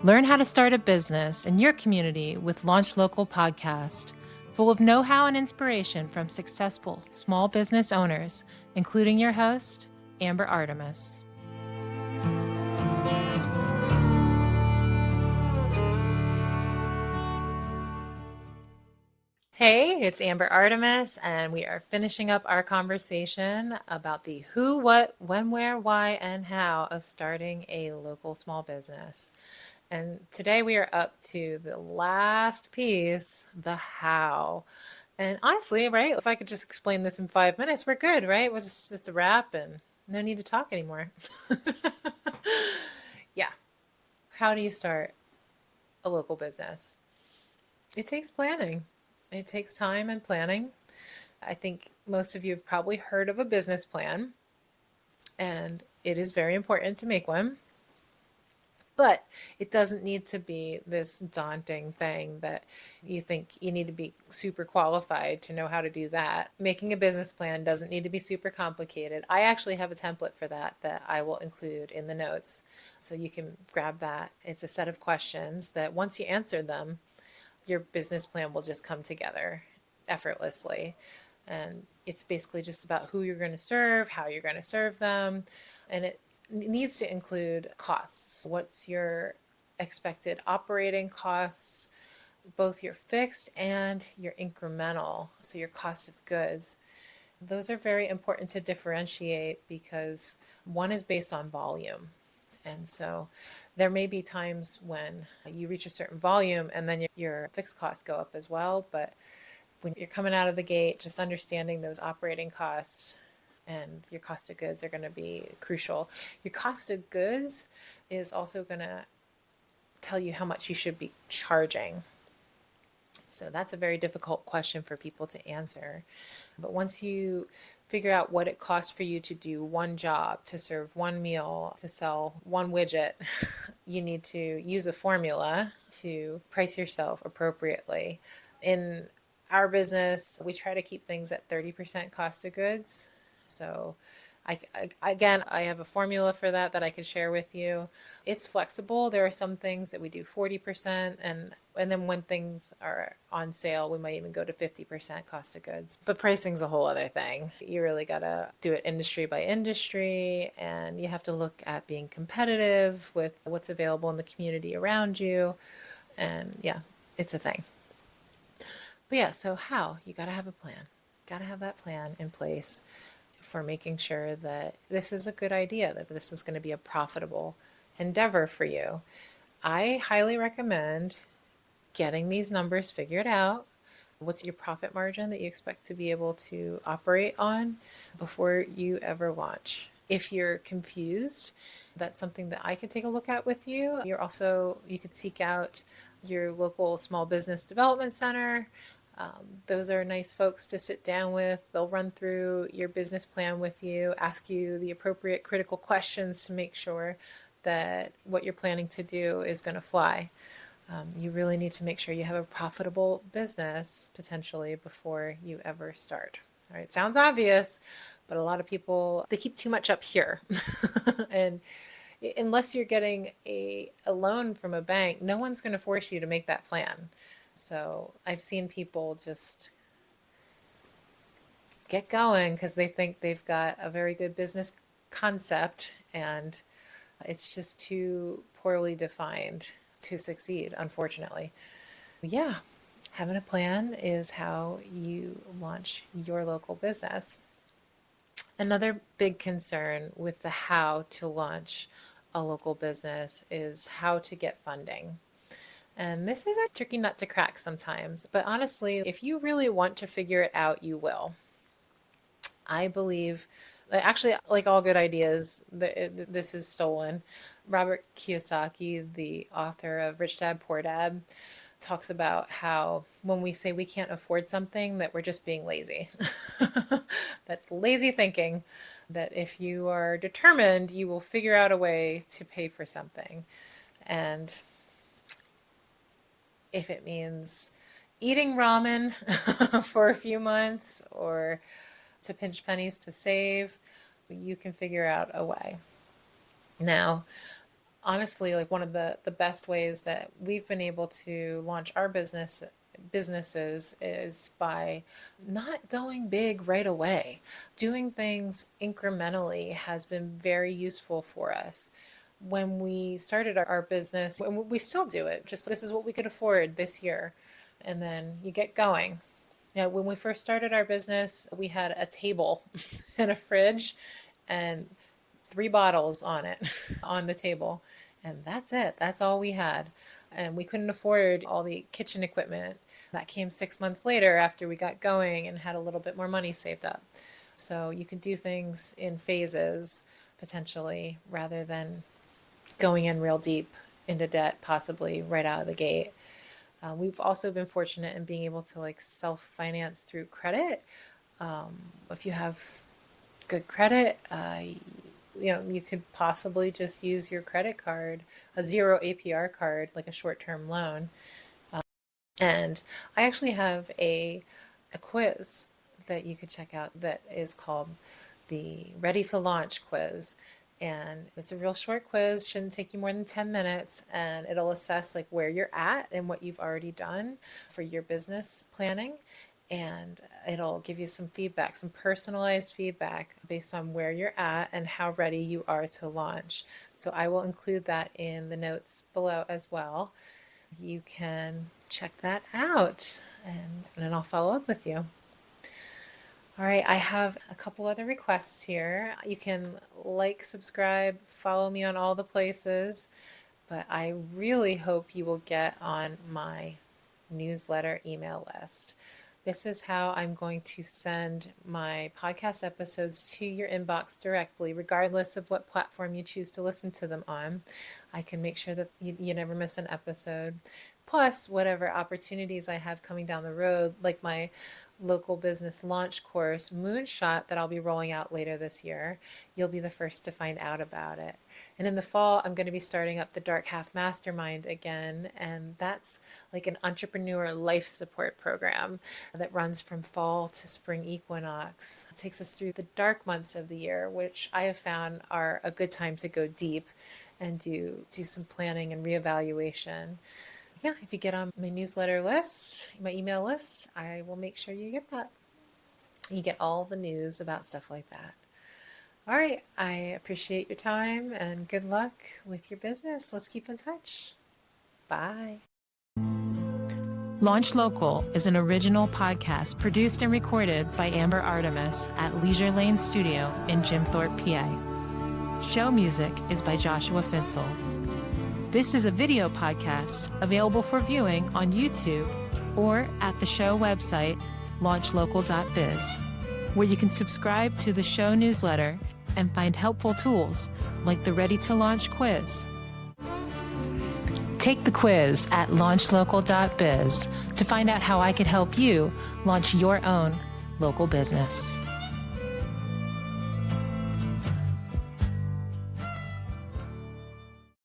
Learn how to start a business in your community with Launch Local podcast, full of know-how and inspiration from successful small business owners, including your host, Amber Artemis. Hey, it's Amber Artemis, and we are finishing up our conversation about the who, what, when, where, why, and how of starting a local small business. And today we are up to the last piece, the how. And honestly, right, if I could just explain this in 5 minutes, we're good, right? It's just a wrap and no need to talk anymore. Yeah. How do you start a local business? It takes planning. It takes time and planning. I think most of you have probably heard of a business plan, and it is very important to make one. But it doesn't need to be this daunting thing that you think you need to be super qualified to know how to do that. Making a business plan doesn't need to be super complicated. I actually have a template for that I will include in the notes, so you can grab that. It's a set of questions that once you answer them, your business plan will just come together effortlessly. And it's basically just about who you're going to serve, how you're going to serve them, and it needs to include costs. What's your expected operating costs, both your fixed and your incremental, so your cost of goods. Those are very important to differentiate because one is based on volume. And so there may be times when you reach a certain volume and then your fixed costs go up as well. But when you're coming out of the gate, just understanding those operating costs and your cost of goods are going to be crucial. Your cost of goods is also going to tell you how much you should be charging. So that's a very difficult question for people to answer. But once you figure out what it costs for you to do one job, to serve one meal, to sell one widget, you need to use a formula to price yourself appropriately. In our business, we try to keep things at 30% cost of goods. So I have a formula for that I could share with you. It's flexible. There are some things that we do 40%, and then when things are on sale, we might even go to 50% cost of goods. But pricing's a whole other thing. You really gotta do it industry by industry, and you have to look at being competitive with what's available in the community around you. And yeah, it's a thing. But yeah, so how? You gotta have a plan. Gotta have that plan in place for making sure that this is a good idea, that this is going to be a profitable endeavor for you. I highly recommend getting these numbers figured out. What's your profit margin that you expect to be able to operate on before you ever launch? If you're confused, that's something that I could take a look at with you. You could seek out your local small business development center. Those are nice folks to sit down with. They'll run through your business plan with you, ask you the appropriate critical questions to make sure that what you're planning to do is going to fly. You really need to make sure you have a profitable business potentially before you ever start. All right, sounds obvious, but a lot of people, they keep too much up here. And unless you're getting a loan from a bank, no one's going to force you to make that plan. So I've seen people just get going because they think they've got a very good business concept, and it's just too poorly defined to succeed, unfortunately. Yeah, having a plan is how you launch your local business. Another big concern with the how to launch a local business is how to get funding. And this is a tricky nut to crack sometimes, but honestly, if you really want to figure it out, you will. I believe, actually, like all good ideas, this is stolen. Robert Kiyosaki, the author of Rich Dad, Poor Dad, talks about how when we say we can't afford something, that we're just being lazy. That's lazy thinking, that if you are determined, you will figure out a way to pay for something. And if it means eating ramen for a few months or to pinch pennies to save, you can figure out a way. Now, honestly, like one of the best ways that we've been able to launch our businesses is by not going big right away. Doing things incrementally has been very useful for us. When we started our business, and we still do it, just this is what we could afford this year. And then you get going. Yeah, when we first started our business, we had a table and a fridge and 3 bottles on it on the table. And that's it. That's all we had. And we couldn't afford all the kitchen equipment. That came 6 months later after we got going and had a little bit more money saved up. So you can do things in phases potentially rather than going in real deep into debt, possibly right out of the gate. We've also been fortunate in being able to like self-finance through credit. If you have good credit, you could possibly just use your credit card, a 0 APR card, like a short-term loan. And I actually have a quiz that you could check out that is called the Ready to Launch quiz. And it's a real short quiz, shouldn't take you more than 10 minutes, and it'll assess like where you're at and what you've already done for your business planning. And it'll give you some feedback, some personalized feedback based on where you're at and how ready you are to launch. So I will include that in the notes below as well. You can check that out, and then I'll follow up with you. All right, I have a couple other requests here. You can like, subscribe, follow me on all the places, but I really hope you will get on my newsletter email list. This is how I'm going to send my podcast episodes to your inbox directly, regardless of what platform you choose to listen to them on. I can make sure that you never miss an episode. Plus, whatever opportunities I have coming down the road, like my local business launch course, Moonshot, that I'll be rolling out later this year, you'll be the first to find out about it. And in the fall, I'm going to be starting up the Dark Half Mastermind again, and that's like an entrepreneur life support program that runs from fall to spring equinox. It takes us through the dark months of the year, which I have found are a good time to go deep and do some planning and reevaluation. Yeah, if you get on my newsletter list, my email list, I will make sure you get that. You get all the news about stuff like that. All right, I appreciate your time and good luck with your business. Let's keep in touch. Bye. Launch Local is an original podcast produced and recorded by Amber Artemis at Leisure Lane Studio in Jim Thorpe, PA. Show music is by Joshua Finsel. This is a video podcast available for viewing on YouTube or at the show website, launchlocal.biz, where you can subscribe to the show newsletter and find helpful tools like the Ready to Launch quiz. Take the quiz at launchlocal.biz to find out how I could help you launch your own local business.